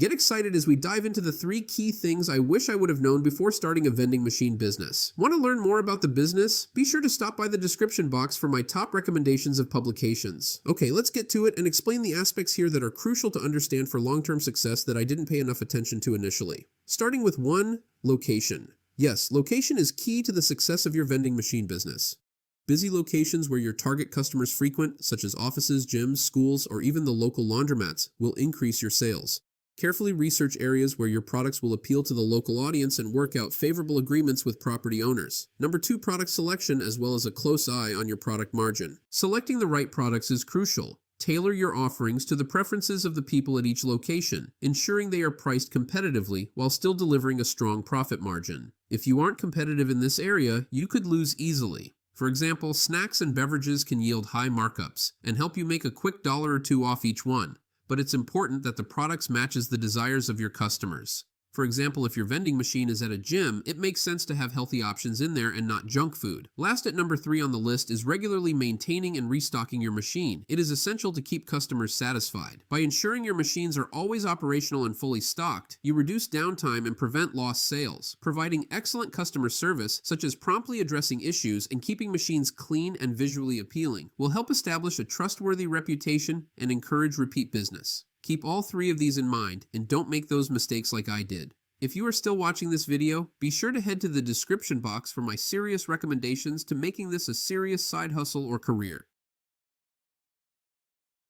Get excited as we dive into the 3 key things I wish I would have known before starting a vending machine business. Want to learn more about the business? Be sure to stop by the description box for my top recommendations of publications. Okay, let's get to it and explain the aspects here that are crucial to understand for long-term success that I didn't pay enough attention to initially. Starting with 1, location. Yes, location is key to the success of your vending machine business. Busy locations where your target customers frequent, such as offices, gyms, schools, or even the local laundromats, will increase your sales. Carefully research areas where your products will appeal to the local audience and work out favorable agreements with property owners. Number 2, product selection, as well as a close eye on your product margin. Selecting the right products is crucial. Tailor your offerings to the preferences of the people at each location, ensuring they are priced competitively while still delivering a strong profit margin. If you aren't competitive in this area, you could lose easily. For example, snacks and beverages can yield high markups and help you make a quick $1 or $2 off each one. But it's important that the products matches the desires of your customers. For example, if your vending machine is at a gym, it makes sense to have healthy options in there and not junk food. Last at number 3 on the list is regularly maintaining and restocking your machine. It is essential to keep customers satisfied. By ensuring your machines are always operational and fully stocked, you reduce downtime and prevent lost sales. Providing excellent customer service, such as promptly addressing issues and keeping machines clean and visually appealing, will help establish a trustworthy reputation and encourage repeat business. Keep all 3 of these in mind and don't make those mistakes like I did. If you are still watching this video, be sure to head to the description box for my serious recommendations to making this a serious side hustle or career.